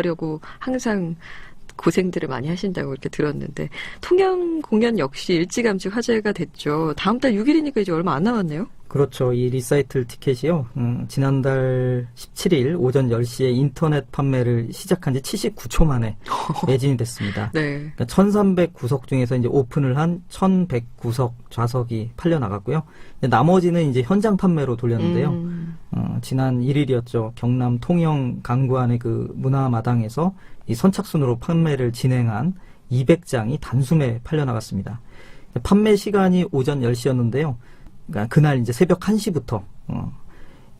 하려고 항상 고생들을 많이 하신다고 이렇게 들었는데 통영 공연 역시 일찌감치 화제가 됐죠. 다음 달 6일이니까 이제 얼마 안 남았네요. 그렇죠. 이 리사이틀 티켓이요. 지난달 17일 오전 10시에 인터넷 판매를 시작한 지 79초 만에 매진이 됐습니다. 네. 그러니까 1300구석 중에서 이제 오픈을 한 1100구석 좌석이 팔려 나갔고요. 나머지는 이제 현장 판매로 돌렸는데요. 지난 1일이었죠. 경남 통영 강구안의 그 문화마당에서 이 선착순으로 판매를 진행한 200장이 단숨에 팔려 나갔습니다. 판매 시간이 오전 10시였는데요. 그러니까 그날 이제 새벽 1시부터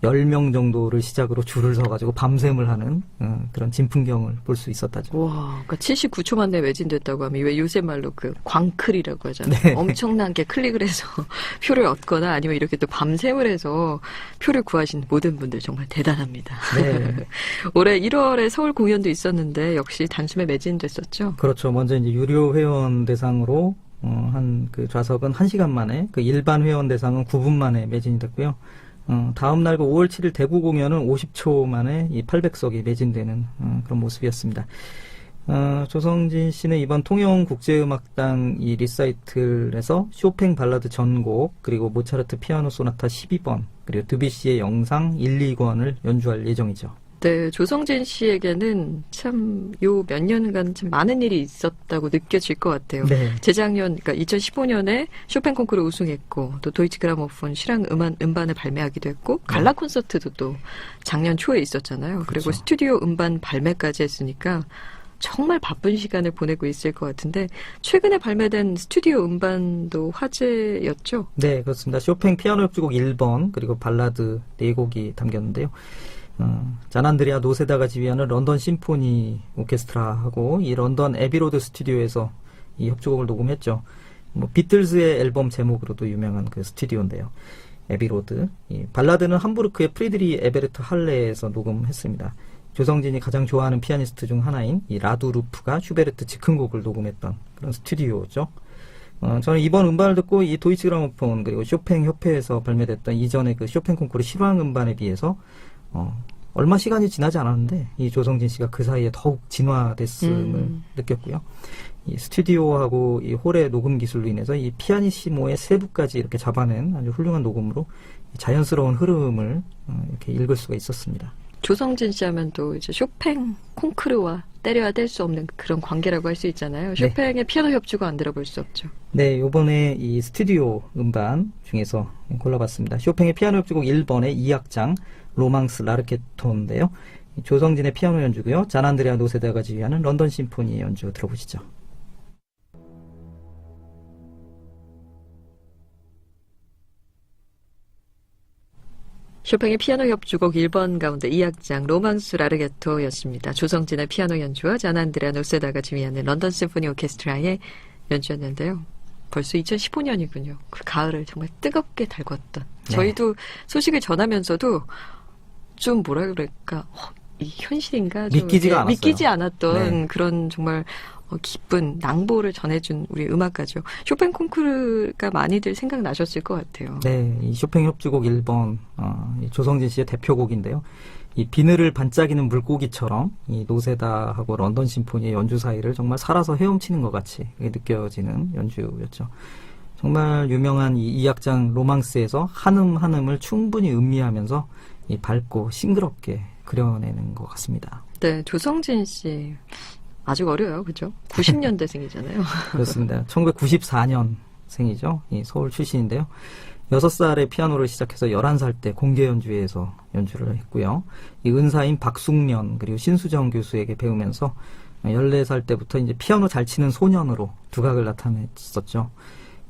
10명 정도를 시작으로 줄을 서가지고 밤샘을 하는 그런 진풍경을 볼 수 있었다죠. 와, 그러니까 79초 만에 매진됐다고 하면 왜 요새 말로 그 광클이라고 하잖아요. 네. 엄청나게 클릭을 해서 표를 얻거나 아니면 이렇게 또 밤샘을 해서 표를 구하신 모든 분들 정말 대단합니다. 네. 올해 1월에 서울 공연도 있었는데 역시 단숨에 매진됐었죠. 그렇죠. 먼저 이제 유료 회원 대상으로 한 그 좌석은 1시간 만에, 그 일반 회원 대상은 9분 만에 매진이 됐고요. 다음 날 그 5월 7일 대구 공연은 50초 만에 이 800석이 매진되는 그런 모습이었습니다. 조성진 씨는 이번 통영국제음악당 이 리사이틀에서 쇼팽 발라드 전곡, 그리고 모차르트 피아노 소나타 12번, 그리고 드뷔시의 영상 1, 2권을 연주할 예정이죠. 네, 조성진 씨에게는 참 요 몇 년간 참 많은 일이 있었다고 느껴질 것 같아요. 네. 재작년, 그러니까 2015년에 쇼팽 콩쿠르 우승했고, 또 도이치 그라모폰 실황 음반을 발매하기도 했고, 갈라 콘서트도 또 작년 초에 있었잖아요. 그리고 그렇죠. 스튜디오 음반 발매까지 했으니까 정말 바쁜 시간을 보내고 있을 것 같은데, 최근에 발매된 스튜디오 음반도 화제였죠? 네, 그렇습니다. 쇼팽 피아노 협주곡 1번, 그리고 발라드 4곡이 담겼는데요. 잔안드레아 노세다가 지휘하는 런던 심포니 오케스트라하고 이 런던 에비로드 스튜디오에서 이 협주곡을 녹음했죠. 뭐 비틀즈의 앨범 제목으로도 유명한 그 스튜디오인데요. 에비로드. 이 발라드는 함부르크의 프리드리 에베르트 할레에서 녹음했습니다. 조성진이 가장 좋아하는 피아니스트 중 하나인 이 라두루프가 슈베르트 즉흥곡을 녹음했던 그런 스튜디오죠. 저는 이번 음반을 듣고 이 도이치 그라모폰 그리고 쇼팽 협회에서 발매됐던 이전의 그 쇼팽 콩쿠르 실황 음반에 비해서 얼마 시간이 지나지 않았는데 이 조성진 씨가 그 사이에 더욱 진화됐음을 느꼈고요. 이 스튜디오하고 이 홀의 녹음 기술로 인해서 이 피아니시모의 세부까지 이렇게 잡아낸 아주 훌륭한 녹음으로 자연스러운 흐름을 이렇게 읽을 수가 있었습니다. 조성진 씨 하면 또 이제 쇼팽 콩쿠르와 때려야 뗄 수 없는 그런 관계라고 할 수 있잖아요. 쇼팽의 네. 피아노 협주곡 안 들어볼 수 없죠. 네, 요번에 이 스튜디오 음반 중에서 골라봤습니다. 쇼팽의 피아노 협주곡 1번의 2악장 로망스 라르케토인데요. 조성진의 피아노 연주고요. 잔안드레아 노세다가 지휘하는 런던 심포니의 연주 들어보시죠. 쇼팽의 피아노 협주곡 1번 가운데 2악장 로망스 라르게토였습니다. 조성진의 피아노 연주와 잔안드레아 노세다가 지휘하는 런던 심포니 오케스트라의 연주였는데요. 벌써 2015년이군요. 그 가을을 정말 뜨겁게 달궜던. 네. 저희도 소식을 전하면서도 좀 뭐라 그럴까 이 현실인가 좀 믿기지가 않았어요. 믿기지 않았던 네. 그런 정말 기쁜 낭보를 전해준 우리 음악가죠. 쇼팽 콩쿠르가 많이들 생각나셨을 것 같아요. 네, 이 쇼팽 협주곡 1번 이 조성진 씨의 대표곡인데요. 이 비늘을 반짝이는 물고기처럼 이 노세다하고 런던 심포니의 연주 사이를 정말 살아서 헤엄치는 것 같이 느껴지는 연주였죠. 정말 유명한 이 2악장 로망스에서 한음 한음을 충분히 음미하면서 이 밝고 싱그럽게 그려내는 것 같습니다. 네, 조성진 씨 아직 어려요, 그죠? 90년대생이잖아요. 그렇습니다. 1994년생이죠. 이 서울 출신인데요. 6살에 피아노를 시작해서 11살 때 공개 연주회에서 연주를 했고요. 이 은사인 박숙면 그리고 신수정 교수에게 배우면서 14살 때부터 이제 피아노 잘 치는 소년으로 두각을 나타냈었죠.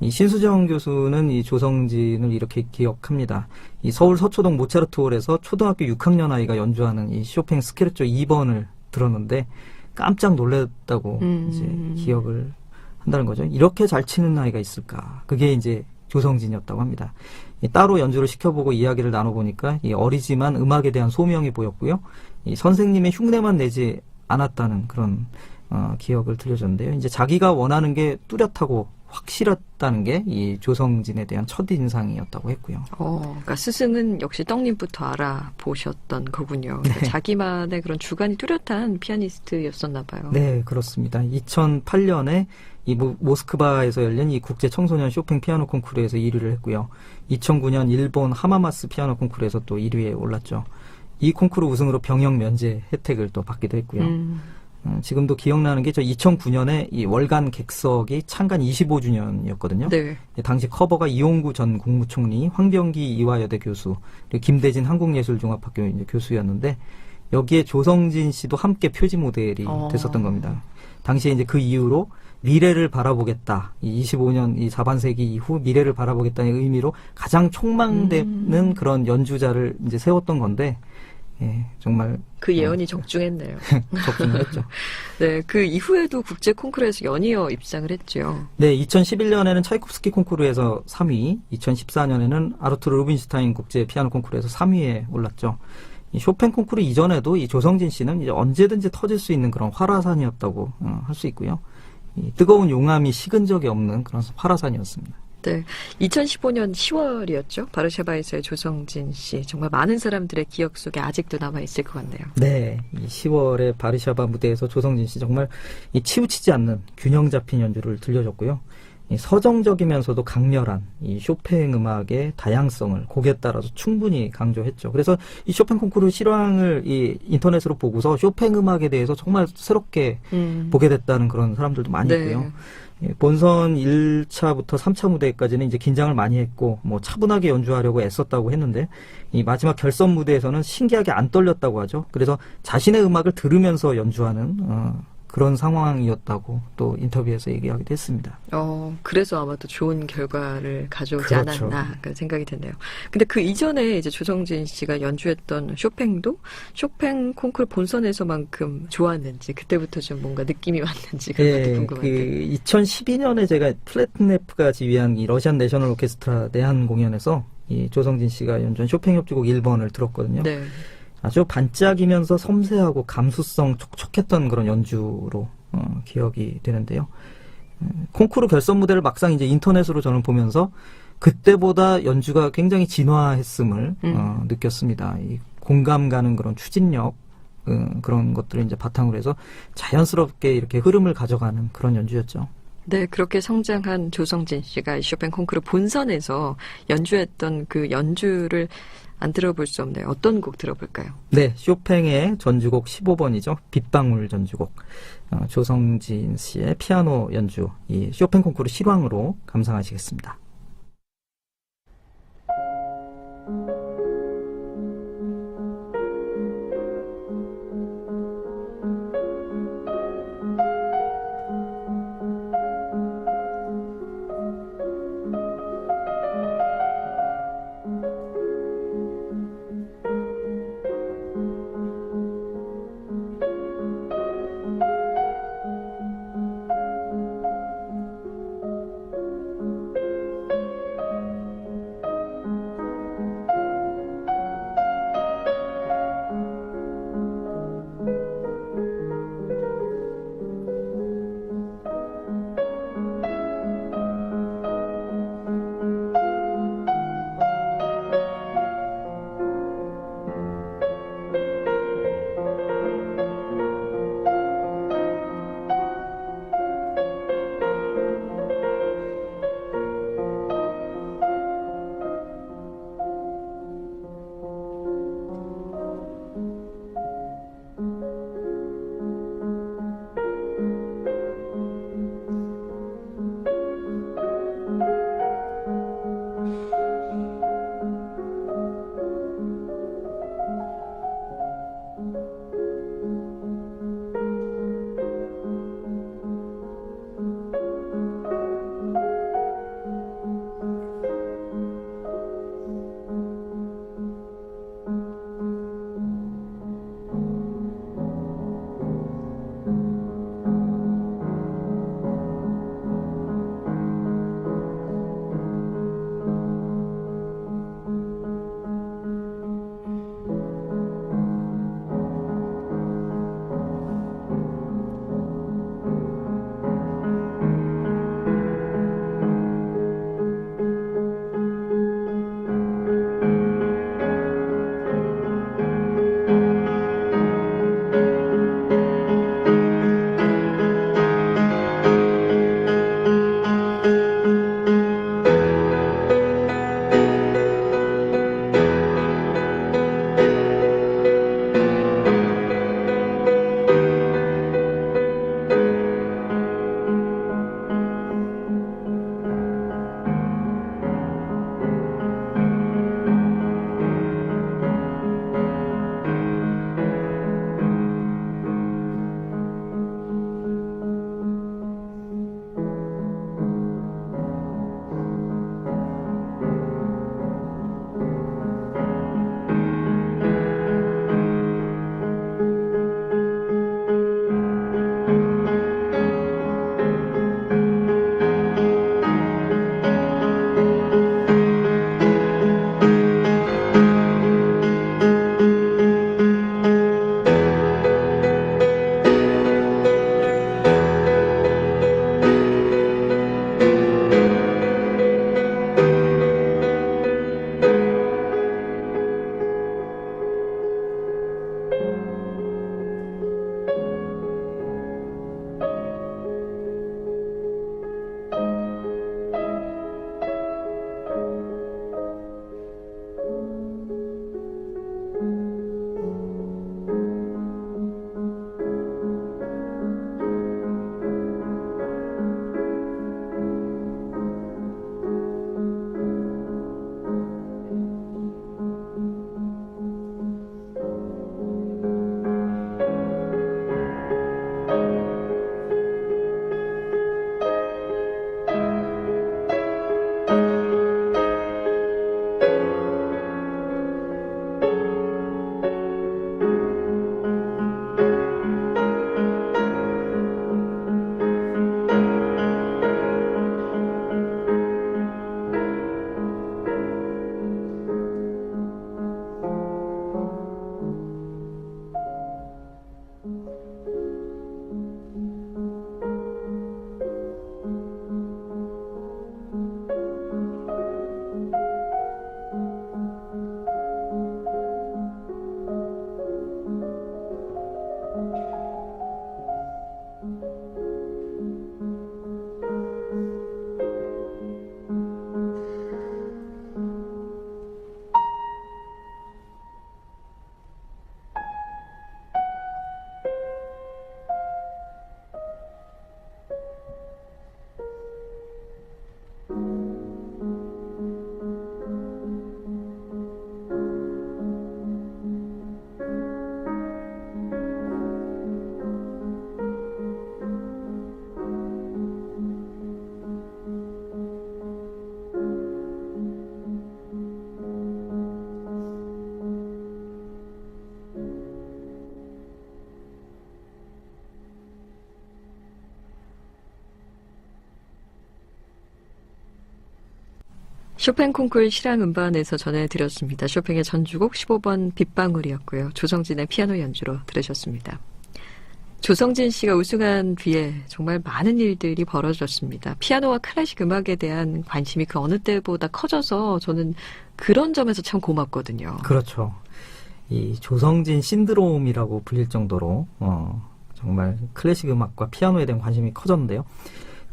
이 신수정 교수는 이 조성진을 이렇게 기억합니다. 이 서울 서초동 모차르트홀에서 초등학교 6학년 아이가 연주하는 이 쇼팽 스케르초 2번을 들었는데 깜짝 놀랐다고 이제 기억을 한다는 거죠. 이렇게 잘 치는 아이가 있을까? 그게 이제 조성진이었다고 합니다. 따로 연주를 시켜보고 이야기를 나눠보니까 이 어리지만 음악에 대한 소명이 보였고요. 이 선생님의 흉내만 내지 않았다는 그런 기억을 들려줬는데요. 이제 자기가 원하는 게 뚜렷하고 확실했다는 게 이 조성진에 대한 첫인상이었다고 했고요. 그러니까 스승은 역시 떡님부터 알아보셨던 거군요. 그러니까 네. 자기만의 그런 주관이 뚜렷한 피아니스트였었나 봐요. 네, 그렇습니다. 2008년에 이 모스크바에서 열린 이 국제 청소년 쇼팽 피아노 콩쿠르에서 1위를 했고요. 2009년 일본 하마마스 피아노 콩쿠르에서 또 1위에 올랐죠. 이 콩쿠르 우승으로 병역 면제 혜택을 또 받기도 했고요. 지금도 기억나는 게 저 2009년에 이 월간 객석이 창간 25주년이었거든요. 네. 당시 커버가 이용구 전 국무총리, 황병기 이화여대 교수, 그리고 김대진 한국예술종합학교 이제 교수였는데 여기에 조성진 씨도 함께 표지 모델이 됐었던 겁니다. 당시에 이제 그 이후로 미래를 바라보겠다. 이 25년 이 4반세기 이후 미래를 바라보겠다는 의미로 가장 촉망되는 그런 연주자를 이제 세웠던 건데 예, 정말 그 예언이 적중했네요. 적중했죠. 네, 그 이후에도 국제 콩쿠르에서 연이어 입상을 했죠. 네, 2011년에는 차이콥스키 콩쿠르에서 3위, 2014년에는 아르투르 루빈슈타인 국제 피아노 콩쿠르에서 3위에 올랐죠. 이 쇼팽 콩쿠르 이전에도 이 조성진 씨는 이제 언제든지 터질 수 있는 그런 활화산이었다고 할 수 있고요. 이 뜨거운 용암이 식은 적이 없는 그런 활화산이었습니다. 네, 2015년 10월이었죠. 바르샤바에서의 조성진 씨. 정말 많은 사람들의 기억 속에 아직도 남아있을 것 같네요. 네, 이 10월에 바르샤바 무대에서 조성진 씨 정말 이 치우치지 않는 균형 잡힌 연주를 들려줬고요. 이 서정적이면서도 강렬한 이 쇼팽 음악의 다양성을 곡에 따라서 충분히 강조했죠. 그래서 이 쇼팽 콩쿠르 실황을 이 인터넷으로 보고서 쇼팽 음악에 대해서 정말 새롭게 보게 됐다는 그런 사람들도 많이 있고요. 본선 1차부터 3차 무대까지는 이제 긴장을 많이 했고, 뭐 차분하게 연주하려고 애썼다고 했는데, 이 마지막 결선 무대에서는 신기하게 안 떨렸다고 하죠. 그래서 자신의 음악을 들으면서 연주하는, 그런 상황이었다고 또 인터뷰에서 얘기하기도 했습니다. 그래서 아마도 좋은 결과를 가져오지 그렇죠. 않았나 그 생각이 드네요. 근데 그 이전에 이제 조성진 씨가 연주했던 쇼팽도 쇼팽 콩쿠르 본선에서만큼 좋았는지 그때부터 좀 뭔가 느낌이 왔는지 그런 것도 궁금한데. 2012년에 제가 플래트네프가 지휘한 이 러시안 내셔널 오케스트라 내한 공연에서 이 조성진 씨가 연주한 쇼팽 협주곡 1번을 들었거든요. 네. 아주 반짝이면서 섬세하고 감수성 촉촉했던 그런 연주로 기억이 되는데요. 콩쿠르 결선 무대를 막상 이제 인터넷으로 저는 보면서 그때보다 연주가 굉장히 진화했음을 느꼈습니다. 이 공감 가는 그런 추진력 그런 것들을 이제 바탕으로 해서 자연스럽게 이렇게 흐름을 가져가는 그런 연주였죠. 네, 그렇게 성장한 조성진 씨가 이 쇼팽 콩쿠르 본선에서 연주했던 그 연주를 안 들어볼 수 없네요. 어떤 곡 들어볼까요? 네, 쇼팽의 전주곡 15번이죠. 빗방울 전주곡. 조성진 씨의 피아노 연주, 이 쇼팽 콩쿠르 실황으로 감상하시겠습니다. 쇼팽 콩쿨 실황 음반에서 전해드렸습니다. 쇼팽의 전주곡 15번 빗방울이었고요. 조성진의 피아노 연주로 들으셨습니다. 조성진 씨가 우승한 뒤에 정말 많은 일들이 벌어졌습니다. 피아노와 클래식 음악에 대한 관심이 그 어느 때보다 커져서 저는 그런 점에서 참 고맙거든요. 그렇죠. 이 조성진 신드롬이라고 불릴 정도로 정말 클래식 음악과 피아노에 대한 관심이 커졌는데요.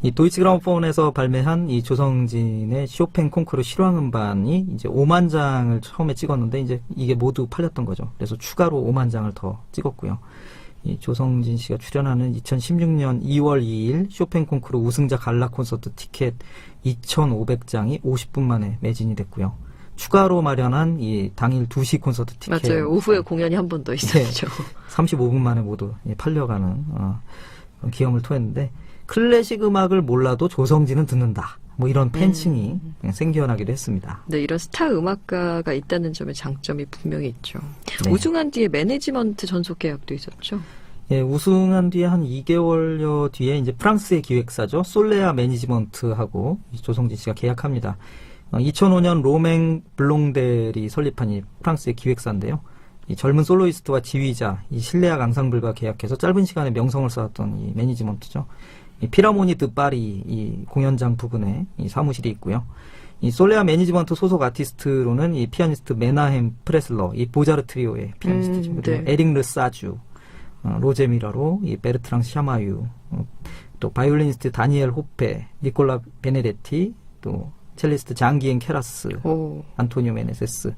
이 도이치 그라모폰에서 발매한 이 조성진의 쇼팽 콩쿠르 실황 음반이 이제 5만 장을 처음에 찍었는데 이제 이게 모두 팔렸던 거죠. 그래서 추가로 5만 장을 더 찍었고요. 이 조성진 씨가 출연하는 2016년 2월 2일 쇼팽 콩쿠르 우승자 갈라 콘서트 티켓 2,500장이 50분 만에 매진이 됐고요. 추가로 마련한 이 당일 2시 콘서트 티켓. 맞아요. 오후에 공연이 한 번 더 있었죠. 35분 만에 모두 팔려가는 그런 기염을 토했는데 클래식 음악을 몰라도 조성진은 듣는다. 뭐 이런 팬층이 생겨나기도 했습니다. 네, 이런 스타 음악가가 있다는 점의 장점이 분명히 있죠. 네. 우승한 뒤에 매니지먼트 전속 계약도 있었죠. 예, 우승한 뒤에 한 2개월여 뒤에 이제 프랑스의 기획사죠. 솔레아 매니지먼트하고 조성진 씨가 계약합니다. 2005년 로맹 블롱델이 설립한 이 프랑스의 기획사인데요. 이 젊은 솔로이스트와 지휘자, 이 실내악 앙상블과 계약해서 짧은 시간에 명성을 쌓았던 이 매니지먼트죠. 이 피라모니 드 파리 이 공연장 부근에 이 사무실이 있고요. 이 솔레아 매니지먼트 소속 아티스트로는 이 피아니스트 메나헴 프레슬러, 이 보자르 트리오의 피아니스트죠. 그리고 네. 에릭 르사주, 로제 미라로, 이 베르트랑 샤마유, 또 바이올리니스트 다니엘 호페, 니콜라 베네데티, 또 첼리스트 장기엔 케라스, 안토니오 메네세스,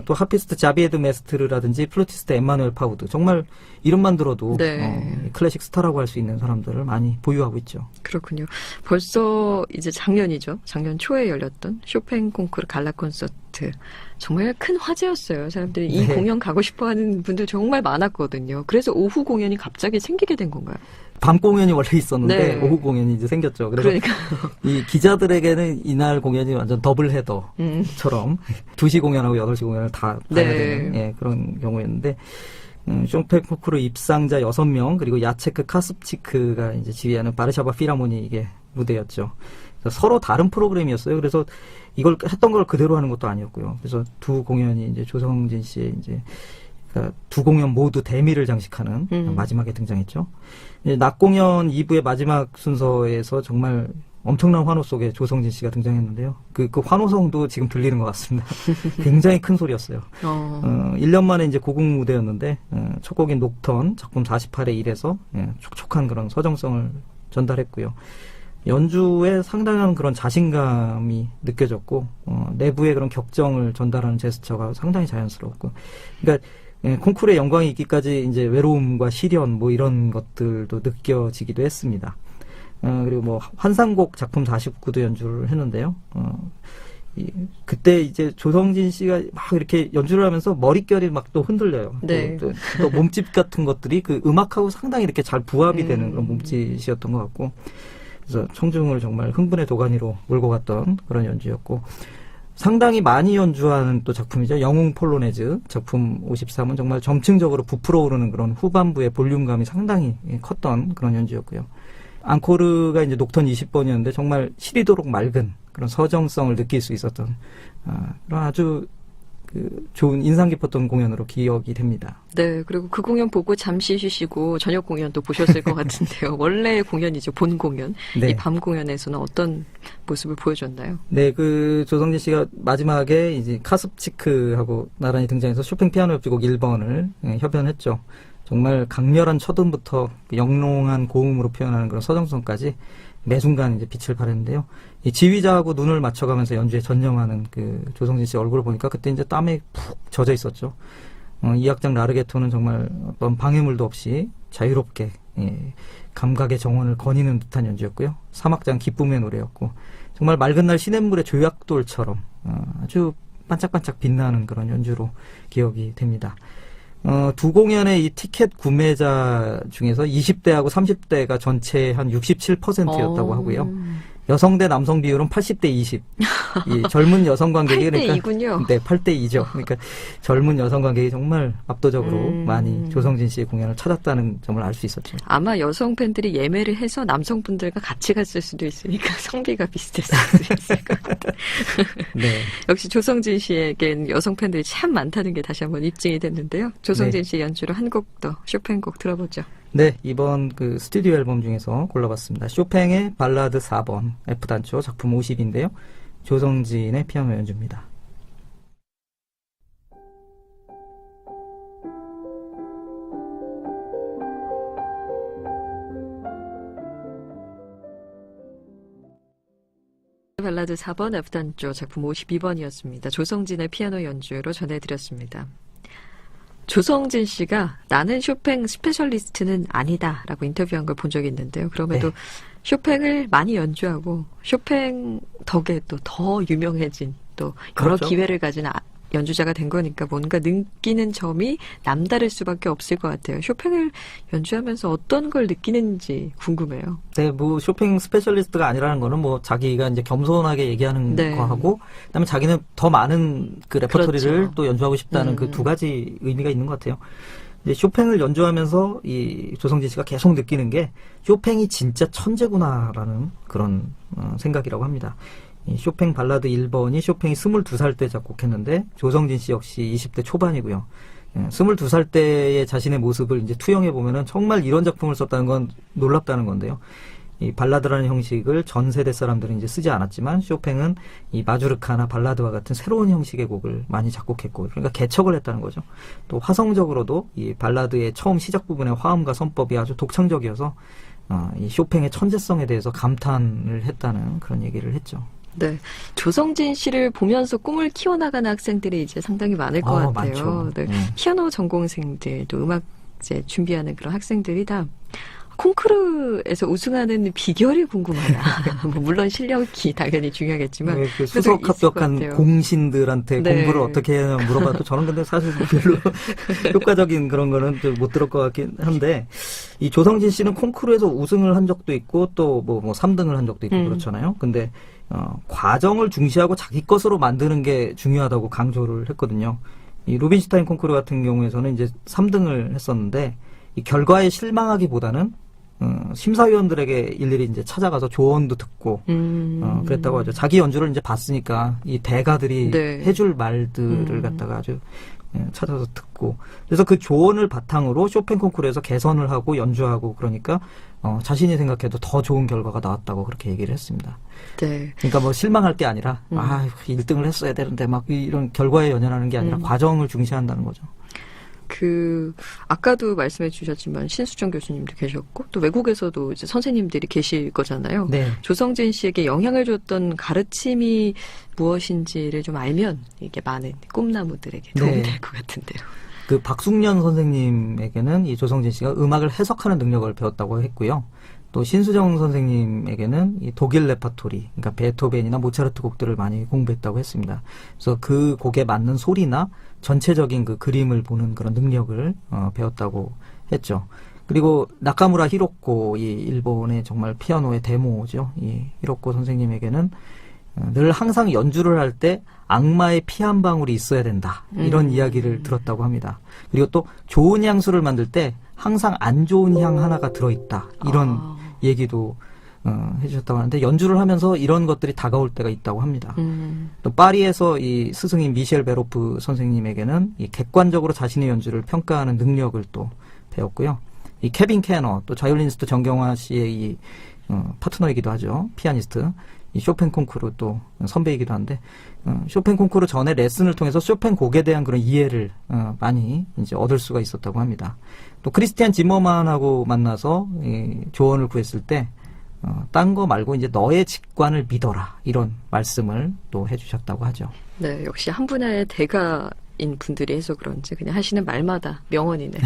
또 하피스트 자비에드 메스트르라든지 플루티스트 엠마누엘 파우드. 정말 이름만 들어도 네. 클래식 스타라고 할 수 있는 사람들을 많이 보유하고 있죠. 그렇군요. 벌써 이제 작년이죠. 작년 초에 열렸던 쇼팽 콩쿠르 갈라 콘서트. 정말 큰 화제였어요. 사람들이 이 네. 공연 가고 싶어하는 분들 정말 많았거든요. 그래서 오후 공연이 갑자기 생기게 된 건가요? 밤 공연이 원래 있었는데 네. 오후 공연이 이제 생겼죠. 그래서 그러니까 이 기자들에게는 이날 공연이 완전 더블 헤더처럼 2시 공연하고 8시 공연을 다 봐야 네. 되는 그런 경우였는데 쇼팽 콩쿠르 입상자 6명 그리고 야체크 카습치크가 이제 지휘하는 바르샤바 필하모니 이게 무대였죠. 그래서 서로 다른 프로그램이었어요. 그래서 이걸 했던 걸 그대로 하는 것도 아니었고요. 그래서 두 공연이 이제 조성진 씨의 이제 그러니까 두 공연 모두 대미를 장식하는 마지막에 등장했죠. 낮 공연 2부의 마지막 순서에서 정말 엄청난 환호 속에 조성진 씨가 등장했는데요. 그 환호성도 지금 들리는 것 같습니다. 굉장히 큰 소리였어요. 1년 만에 이제 고국 무대였는데, 첫 곡인 녹턴, 작품 48의 1에서 촉촉한 그런 서정성을 전달했고요. 연주에 상당한 그런 자신감이 느껴졌고, 내부의 그런 격정을 전달하는 제스처가 상당히 자연스러웠고, 그러니까 콩쿠르의 영광이 있기까지 이제 외로움과 시련 뭐 이런 것들도 느껴지기도 했습니다. 그리고 뭐 환상곡 작품 49도 연주를 했는데요. 그때 이제 조성진 씨가 막 이렇게 연주를 하면서 머릿결이 막 또 흔들려요. 네. 또 몸짓 같은 것들이 그 음악하고 상당히 이렇게 잘 부합이 되는 그런 몸짓이었던 것 같고, 그래서 청중을 정말 흥분의 도가니로 몰고 갔던 그런 연주였고, 상당히 많이 연주하는 또 작품이죠. 영웅 폴로네즈 작품 53은 정말 점층적으로 부풀어 오르는 그런 후반부의 볼륨감이 상당히 컸던 그런 연주였고요. 앙코르가 이제 녹턴 20번이었는데 정말 시리도록 맑은 그런 서정성을 느낄 수 있었던 그런 아주 좋은 인상 깊었던 공연으로 기억이 됩니다. 네, 그리고 그 공연 보고 잠시 쉬시고 저녁 공연도 보셨을 것 같은데요. 원래 공연이죠, 본 공연. 네. 이 밤 공연에서는 어떤 모습을 보여줬나요? 네, 조성진 씨가 마지막에 이제 카습치크하고 나란히 등장해서 쇼팽 피아노 협주곡 1번을 협연했죠. 정말 강렬한 첫음부터 영롱한 고음으로 표현하는 그런 서정성까지 매 순간 이제 빛을 발했는데요. 이 지휘자하고 눈을 맞춰가면서 연주에 전념하는 조성진 씨 얼굴을 보니까 그때 이제 땀에 푹 젖어 있었죠. 이 악장 라르게토는 정말 어떤 방해물도 없이 자유롭게 감각의 정원을 거니는 듯한 연주였고요. 3악장 기쁨의 노래였고 정말 맑은 날 시냇물의 조약돌처럼 아주 반짝반짝 빛나는 그런 연주로 기억이 됩니다. 두 공연의 이 티켓 구매자 중에서 20대하고 30대가 전체 한 67%였다고 하고요. 여성 대 남성 비율은 80대 20. 이 젊은 여성 관객이 8대 그러니까 2군요. 네, 8대 2죠. 그러니까 젊은 여성 관객이 정말 압도적으로 많이 조성진 씨의 공연을 찾았다는 점을 알 수 있었죠. 아마 여성 팬들이 예매를 해서 남성분들과 같이 갔을 수도 있으니까 성비가 비슷했을 수도 있을 것 같아요. 네. 역시 조성진 씨에겐 여성 팬들이 참 많다는 게 다시 한번 입증이 됐는데요. 조성진 씨 연주로 한 곡 더 쇼팽곡 들어보죠. 네, 이번 그 스튜디오 앨범 중에서 골라봤습니다. 쇼팽의 발라드 4번 F단조 작품 50인데요. 조성진의 피아노 연주입니다. 발라드 4번 F단조 작품 52번이었습니다. 조성진의 피아노 연주로 전해드렸습니다. 조성진 씨가 나는 쇼팽 스페셜리스트는 아니다라고 인터뷰한 걸 본 적이 있는데요. 그럼에도 네. 쇼팽을 많이 연주하고 쇼팽 덕에 또 더 유명해진 또 여러 그렇죠. 기회를 가진 연주자가 된 거니까 뭔가 느끼는 점이 남다를 수밖에 없을 것 같아요. 쇼팽을 연주하면서 어떤 걸 느끼는지 궁금해요. 네, 뭐 쇼팽 스페셜리스트가 아니라는 거는 뭐 자기가 이제 겸손하게 얘기하는 네. 거하고, 그다음에 자기는 더 많은 그 레퍼토리를 그렇죠. 또 연주하고 싶다는 그 두 가지 의미가 있는 것 같아요. 이제 쇼팽을 연주하면서 이 조성진 씨가 계속 느끼는 게 쇼팽이 진짜 천재구나라는 그런 생각이라고 합니다. 이 쇼팽 발라드 1번이 쇼팽이 22살 때 작곡했는데 조성진 씨 역시 20대 초반이고요. 22살 때의 자신의 모습을 이제 투영해 보면은 정말 이런 작품을 썼다는 건 놀랍다는 건데요. 이 발라드라는 형식을 전 세대 사람들은 이제 쓰지 않았지만 쇼팽은 이 마주르카나 발라드와 같은 새로운 형식의 곡을 많이 작곡했고, 그러니까 개척을 했다는 거죠. 또 화성적으로도 이 발라드의 처음 시작 부분의 화음과 선법이 아주 독창적이어서 이 쇼팽의 천재성에 대해서 감탄을 했다는 그런 얘기를 했죠. 네. 조성진 씨를 보면서 꿈을 키워나가는 학생들이 이제 상당히 많을 것 같아요. 많죠. 네. 피아노 전공생들, 또 음악제 준비하는 그런 학생들이 다 콩쿠르에서 우승하는 비결이 궁금하다. 뭐 물론 실력이 당연히 중요하겠지만. 네, 그 그래도 수석 있을 것 합격한 같아요. 공신들한테 네. 공부를 어떻게 해야 하냐 물어봐도 저는 근데 사실 별로 효과적인 그런 거는 좀 못 들을 것 같긴 한데, 이 조성진 씨는 콩쿠르에서 우승을 한 적도 있고 또 뭐 3등을 한 적도 있고 그렇잖아요. 근데 과정을 중시하고 자기 것으로 만드는 게 중요하다고 강조를 했거든요. 이 루빈슈타인 콩쿠르 같은 경우에서는 이제 3등을 했었는데, 이 결과에 실망하기보다는 심사위원들에게 일일이 이제 찾아가서 조언도 듣고 그랬다고 하죠. 자기 연주를 이제 봤으니까 이 대가들이 네. 해줄 말들을 갖다가 아주 찾아서 듣고, 그래서 그 조언을 바탕으로 쇼팽 콩쿠르에서 개선을 하고 연주하고, 그러니까 자신이 생각해도 더 좋은 결과가 나왔다고 그렇게 얘기를 했습니다. 네. 그러니까 뭐 실망할 게 아니라 1등을 했어야 되는데 막 이런 결과에 연연하는 게 아니라 과정을 중시한다는 거죠. 아까도 말씀해 주셨지만 신수정 교수님도 계셨고 또 외국에서도 이제 선생님들이 계실 거잖아요. 네. 조성진 씨에게 영향을 줬던 가르침이 무엇인지를 좀 알면 이게 많은 꿈나무들에게 도움이 네. 될 것 같은데요. 그 박숙련 선생님에게는 이 조성진 씨가 음악을 해석하는 능력을 배웠다고 했고요. 또 신수정 선생님에게는 이 독일 레파토리, 그러니까 베토벤이나 모차르트 곡들을 많이 공부했다고 했습니다. 그래서 그 곡에 맞는 소리나 전체적인 그 그림을 보는 그런 능력을 배웠다고 했죠. 그리고 나카무라 히로코, 이 일본의 정말 피아노의 데모죠. 이 히로코 선생님에게는 늘 항상 연주를 할 때 악마의 피 한 방울이 있어야 된다, 이런 이야기를 들었다고 합니다. 그리고 또 좋은 향수를 만들 때 항상 안 좋은 향 하나가 들어있다, 이런 얘기도 해주셨다고 하는데, 연주를 하면서 이런 것들이 다가올 때가 있다고 합니다. 또 파리에서 이 스승인 미셸 베로프 선생님에게는 이 객관적으로 자신의 연주를 평가하는 능력을 또 배웠고요. 이 케빈 캐너, 또 자이올리니스트 정경화 씨의 이 파트너이기도 하죠. 피아니스트. 이 쇼팽 콩쿠르 또 선배이기도 한데, 쇼팽 콩쿠르 전에 레슨을 통해서 쇼팽 곡에 대한 그런 이해를 많이 이제 얻을 수가 있었다고 합니다. 또 크리스티안 지머만하고 만나서 조언을 구했을 때 딴 거 말고 이제 너의 직관을 믿어라, 이런 말씀을 또 해주셨다고 하죠. 네, 역시 한 분야의 대가인 분들이 해서 그런지 그냥 하시는 말마다 명언이네.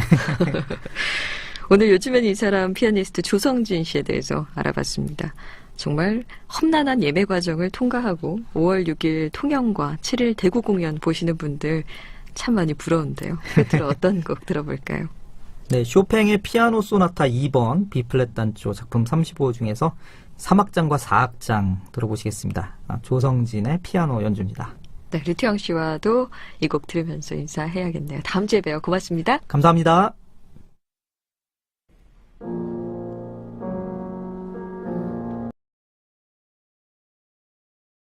오늘 요즘엔 이 사람 피아니스트 조성진 씨에 대해서 알아봤습니다. 정말 험난한 예매 과정을 통과하고 5월 6일 통영과 7일 대구 공연 보시는 분들 참 많이 부러운데요. 끝으로 어떤 곡 들어볼까요? 네, 쇼팽의 피아노 소나타 2번 B플랫 단조 작품 35 중에서 3악장과 4악장 들어보시겠습니다. 조성진의 피아노 연주입니다. 네, 류태영 씨와도 이 곡 들으면서 인사해야겠네요. 다음 주에 봬요. 고맙습니다. 감사합니다.